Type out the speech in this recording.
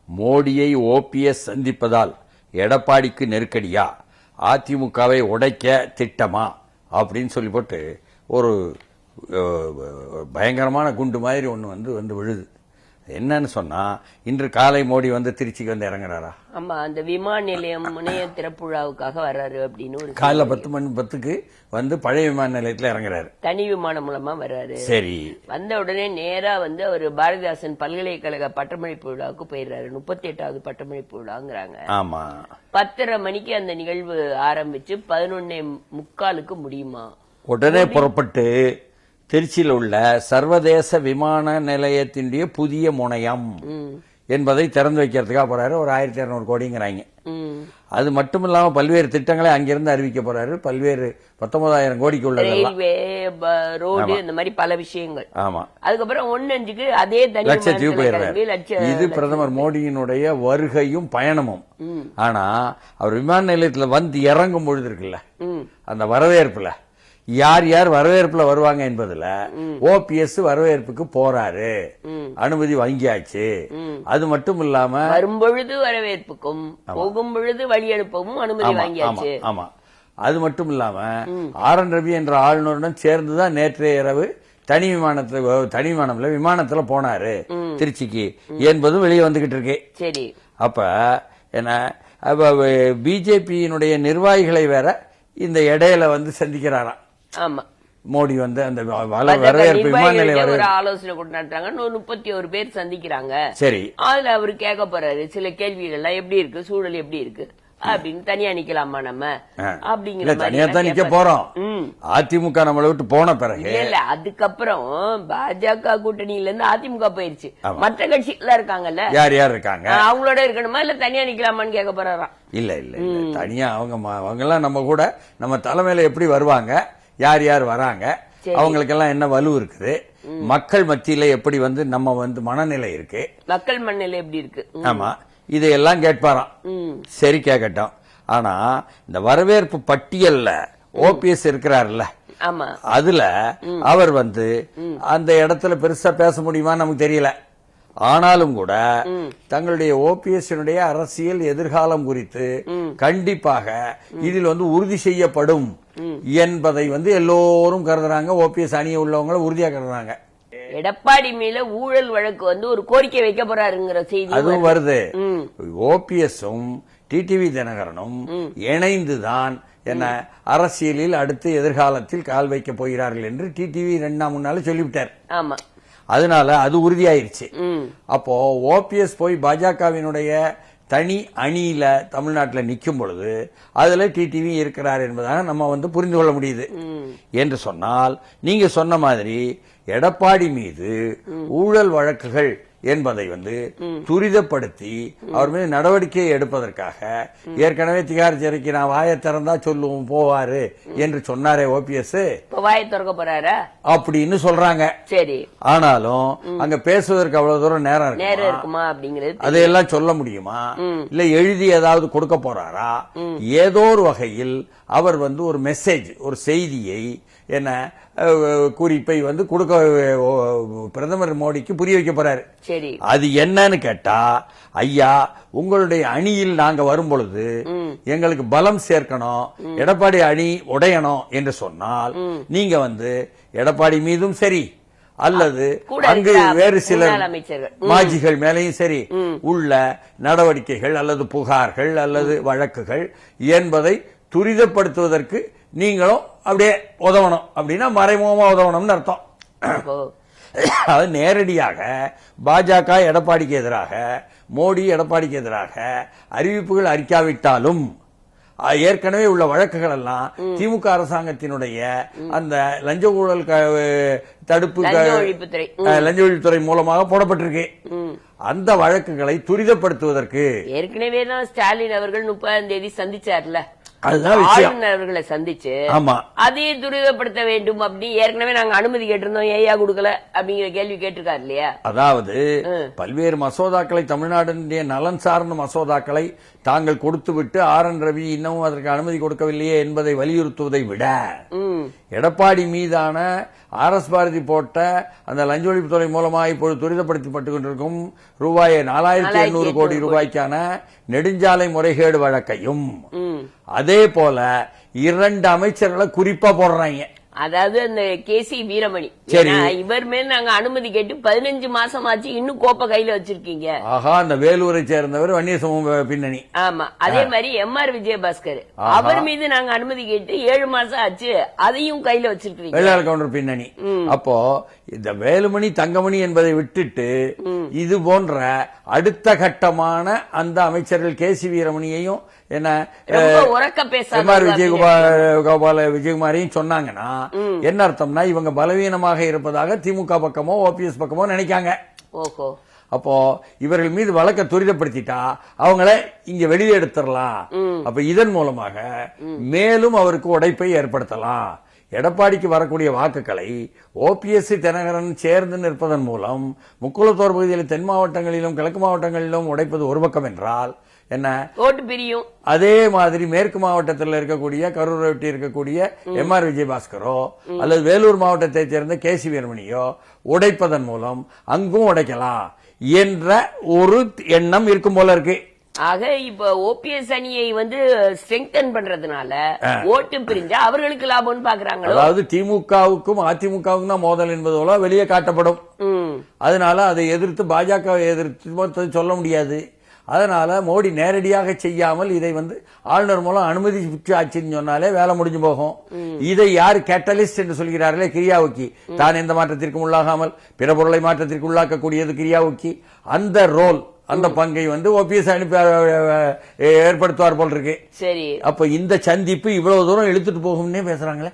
மோடியை ஓபிஎஸ் சந்திப்பதால் எடப்பாடிக்கு நெருக்கடியா, அதிமுகவை உடைக்க திட்டமா அப்படின்னு சொல்லி போட்டு ஒரு பயங்கரமான குண்டு மாதிரி ஒன்று வந்து விழுது. என்னன்னு சொன்னா, இன்று காலை மோடி வந்து திருச்சிக்கு வந்து இறங்குறாரா? ஆமா, அந்த விமான நிலையம் முனைய திறப்புழாவுக்காக வர்றாரு அப்படின்னு ஒரு காலைல 10:10 வந்து பழைய விமான நிலையத்தில் இறங்குறாரு. தனி விமானம் மூலமா வர்றாரு. சரி, வந்த உடனே நேரா வந்து அவர் பாரதிதாசன் பல்கலைக்கழக பட்டமளிப்பு விழாவுக்கு போயிடுறாரு. 38வது பட்டமளிப்பு விழாங்கிறாங்க. ஆமா, 10:30 மணிக்கு அந்த நிகழ்வு ஆரம்பிச்சு 11:45 முடியுமா? உடனே புறப்பட்டு திருச்சியில் உள்ள சர்வதேச விமான நிலையத்தினுடைய புதிய முனையம் என்பதை திறந்து வைக்கிறதுக்காக போறாரு. ஒரு 1200 கோடிங்கிறாங்க. அது மட்டும் இல்லாம பல்வேறு திட்டங்களை அங்கிருந்து அறிவிக்க போறாரு. பல்வேறு 19,000 கோடிக்கு உள்ள ரயில்வே, ரோடு, இந்த மாதிரி பல விஷயங்கள். ஆமா, அதுக்கப்புறம் 1:05 அதே லட்சத்தீவு போயிடுறாரு. இது பிரதமர் மோடியினுடைய வருகையும் பயணமும். ஆனா அவர் விமான நிலையத்தில் வந்து இறங்கும் பொழுது இருக்குல்ல, அந்த வரவேற்புல யார் யார் வரவேற்புல வருவாங்க என்பதுல ஓபிஎஸ் வரவேற்புக்கு போறாரு, அனுமதி வாங்கியாச்சு. அது மட்டும் இல்லாம வரும்பொழுது வரவேற்புக்கும் போகும் பொழுது வழி அனுப்பவும் அனுமதி வாங்கியாச்சு. ஆமா, அது மட்டும் இல்லாம ஆர்.என். ரவி என்ற ஆளுநருடன் சேர்ந்துதான் நேற்றைய இரவு தனி விமானத்துல போனாரு திருச்சிக்கு என்பதும் வெளியே வந்துகிட்டு இருக்கு. சரி, அப்ப என்ன, பிஜேபியினுடைய நிர்வாகிகளை வேற இந்த இடையில வந்து சந்திக்கிறாராம். ஆமா, மோடி வந்து அந்த வரவேற்பு விமான நிலையம் ஒரு ஆலோசனை கூட நடத்துறாங்க. 31 பேர் சந்திக்கிறாங்க. சரி, அதுல அவரு கேட்க போறாரு சில கேள்விகள் எல்லாம், எப்படி இருக்கு சூழல், எப்படி இருக்கு அப்படின்னு. தனியா நிக்கலாமா நம்ம அப்படிங்கிற தனியா தான் நிக்க போறோம். அதிமுக நம்மளை விட்டு போன பிறகு இல்ல, அதுக்கப்புறம் பாஜக கூட்டணியில இருந்து அதிமுக போயிருச்சு. மற்ற கட்சிகள் இருக்காங்கல்ல, யார் யார் இருக்காங்க, அவங்களோட இருக்கணுமா இல்ல தனியா நிக்கலாமான்னு கேட்க போறாராம். இல்ல இல்ல தனியா அவங்க எல்லாம் நம்ம கூட நம்ம தலைமையில எப்படி வருவாங்க, யார் யார் வராங்க, அவங்களுக்கெல்லாம் என்ன வலு இருக்குது, மக்கள் மத்தியில எப்படி வந்து நம்ம வந்து மனநிலை இருக்கு, மக்கள் மனநிலை எப்படி இருக்கு, ஆமா, இதையெல்லாம் கேட்பாராம். சரி, கேட்கட்டும். ஆனா இந்த வரவேற்பு பட்டியல்ல ஓபிஎஸ் இருக்கிறாருல்ல, அதுல அவர் வந்து அந்த இடத்துல பெருசா பேச முடியுமா நமக்கு தெரியல. ஆனாலும் கூட தங்களுடைய ஓபிஎஸ் அரசியல் எதிர்காலம் குறித்து கண்டிப்பாக இதில் வந்து உறுதி செய்யப்படும் என்பதை வந்து எல்லோரும் கருதுறாங்க. ஓபிஎஸ் அணியை உள்ளவங்க உறுதியா கருதுறாங்க. எடப்பாடி மேல ஊழல் வழக்கு வந்து ஒரு கோரிக்கை வைக்க போறாருங்கிற செய்தி அதுவும் வருது. ஓபிஎஸும் டிடிவி தினகரனும் இணைந்துதான் என்ன அரசியலில் அடுத்து எதிர்காலத்தில் கால் வைக்க போகிறார்கள் என்று டிடிவி 2 நாள் முன்னால சொல்லிவிட்டார். ஆமா, அதனால அது உறுதியாயிருச்சு. அப்போ ஓபிஎஸ் போய் பாஜகவினுடைய தனி அணியில தமிழ்நாட்டில் நிற்கும் பொழுது அதுல டிடிவி இருக்கிறார் என்பதாக நம்ம வந்து புரிந்து கொள்ள முடியுது. என்று சொன்னால் நீங்க சொன்ன மாதிரி எடப்பாடி மீது ஊழல் வழக்குகள் என்பதை வந்து துரிதப்படுத்தி அவர் மீது நடவடிக்கை எடுப்பதற்காக ஏற்கனவே திகார் சிறைக்கு நான் வாயை திறந்தா சொல்லுவோம் போவாரு என்று சொன்னாரே ஓபிஎஸ், வாயை திறக்க போறாரு அப்படின்னு சொல்றாங்க. சரி, ஆனாலும் அங்க பேசுவதற்கு அவ்வளவு தூரம் நேரம் இருக்குமா அப்படிங்கிறது, அதையெல்லாம் சொல்ல முடியுமா, இல்ல எழுதி ஏதாவது கொடுக்க போறாரா, ஏதோ ஒரு வகையில் அவர் வந்து ஒரு மெசேஜ், ஒரு செய்தியை, என்ன குறிப்பை வந்து கொடுக்க பிரதமர் மோடிக்கு புரிய வைக்க போறாரு. சரி, அது என்னன்னு கேட்டா, ஐயா உங்களுடைய அணியில் நாங்க வரும் பொழுது எங்களுக்கு பலம் சேர்க்கணும், எடப்பாடி அணி உடையணும் என்று சொன்னால் நீங்க வந்து எடப்பாடி மீதும் சரி அல்லது அங்கு வேறு சில மாஜிகள் மேலையும் சரி உள்ள நடவடிக்கைகள் அல்லது புகார்கள் அல்லது வழக்குகள் என்பதை துரிதப்படுத்துவதற்கு நீங்களும் அப்படியே உதவணும். அப்படின்னா மறைமுகமா உதவணும்னு அர்த்தம். அது நேரடியாக பாஜக எடப்பாடிக்கு எதிராக, மோடி எடப்பாடிக்கு எதிராக அறிவிப்புகள் அறிக்காவிட்டாலும் ஏற்கனவே உள்ள வழக்குகள் எல்லாம் திமுக அரசாங்கத்தினுடைய அந்த லஞ்ச ஊழல் தடுப்பு லஞ்ச ஒழிப்புத்துறை மூலமாக போடப்பட்டிருக்கு. அந்த வழக்குகளை துரிதப்படுத்துவதற்கு ஏற்கனவே தான் ஸ்டாலின் அவர்கள் 30ஆம் தேதி சந்திச்சார்ல. அதுதான் விஷயம். ஆளுநர் அவர்களை சந்திச்சு ஆமா, அதையே துரிதப்படுத்த வேண்டும் அப்படி ஏற்கனவே நாங்க அனுமதி கேட்டிருந்தோம், ஏயா கொடுக்கல அப்படிங்கிற கேள்வி கேட்டிருக்காரு இல்லையா? அதாவது பல்வேறு மசோதாக்களை, தமிழ்நாடுடைய நலன் சார்ந்த மசோதாக்களை தாங்கள் கொடுத்துவிட்டு ஆர் என் ரவி இன்னமும் அதற்கு அனுமதி கொடுக்கவில்லையே என்பதை வலியுறுத்துவதை விட எடப்பாடி மீதான ஆர்.எஸ். பாரதி போட்ட அந்த லஞ்ச ஒழிப்புத்துறை மூலமாக இப்பொழுது துரிதப்படுத்தப்பட்டுக் கொண்டிருக்கும் ரூபாய் 4,800 கோடி ரூபாய்க்கான நெடுஞ்சாலை முறைகேடு வழக்கையும் அதே போல 2 அமைச்சர்களை குறிப்பா போடுறாங்க. அதாவது அந்த கேசி வீரமணி, சரி, இவர் மேல் நாங்க அனுமதி கேட்டு 15 மாசம் ஆச்சு, இன்னும் கோப்பை கையில வச்சிருக்கீங்க. ஆஹா, அந்த வேலூரை சேர்ந்தவர் வன்னிய சமூக பின்னணி. ஆமா, அதே மாதிரி எம்.ஆர். விஜயபாஸ்கர் அவர் மீது நாங்க அனுமதி கேட்டு 7 மாசம் ஆச்சு, அதையும் கையில வச்சிருக்கீங்க. வெள்ளாள கவுண்டர் பின்னணி. அப்போ இந்த வேலுமணி தங்கமணி என்பதை விட்டுட்டு இது போன்ற அடுத்த கட்டமான அந்த அமைச்சர்கள் கேசி வீரமணியையும் என்ன உறக்க பேச எம்.ஆர். விஜயகுமாரையும் சொன்னாங்கன்னா என்ன அர்த்தம்னா இவங்க பலவீனமாக இருப்பதாக திமுக பக்கமோ ஓபிஎஸ் பக்கமோ நினைக்காங்க. ஓஹோ, அப்போ இவர்கள் மீது வழக்க துரிதப்படுத்திட்டா அவங்கள இங்க வெளியே எடுத்துடலாம். அப்ப இதன் மூலமாக மேலும் அவருக்கு உடைப்பை ஏற்படுத்தலாம். எடப்பாடிக்கு வரக்கூடிய வாக்குகளை ஓபிஎஸ் தினகரன் சேர்ந்து நிற்பதன் மூலம் முக்குளத்தோர் பகுதியில் தென் மாவட்டங்களிலும் கிழக்கு மாவட்டங்களிலும் உடைப்பது ஒரு பக்கம் என்றால் என்ன ஓட்டு பிரியும். அதே மாதிரி மேற்கு மாவட்டத்தில் இருக்கக்கூடிய கரூரை ஒட்டி இருக்கக்கூடிய எம்.ஆர். விஜயபாஸ்கரோ அல்லது வேலூர் மாவட்டத்தை சேர்ந்த கேசி வீரமணியோ உடைப்பதன் மூலம் அங்கும் உடைக்கலாம் என்ற ஒரு எண்ணம் இருக்கும் போல இருக்கு. ஆக இப்ப ஓபிஎஸ் அணியை வந்து ஸ்ட்ரெங்தன் பண்றதுனால ஓட்டு பிரிஞ்சா அவர்களுக்கு லாபம்னு பாக்குறாங்க. அதாவது திமுகவுக்கும் அதிமுகவுக்கும் தான் மோதல் என்பது போல வெளியே காட்டப்படும். அதனால அதை எதிர்த்து பாஜக எதிர்த்து சொல்ல முடியாது. அதனால மோடி நேரடியாக செய்யாமல் இதை வந்து ஆளுநர் மூலம் அனுமதி ஆச்சுன்னு சொன்னாலே வேலை முடிஞ்சு போகும். இதை யார் கேட்டலிஸ்ட் என்று சொல்கிறார்களே கிரியாவுக்கி, தான் எந்த மாற்றத்திற்கும் உள்ளாகாமல் பிற பொருளை மாற்றத்திற்கு உள்ளாக்கக்கூடியது கிரியாவுக்கி, அந்த ரோல் அந்த பங்கை வந்து ஓபிஎஸ் அனுப்பி ஏற்படுத்துவார் போல் இருக்கு. சரி, அப்ப இந்த சந்திப்பு இவ்வளவு தூரம் இழுத்துட்டு போகும்னே பேசுறாங்களே.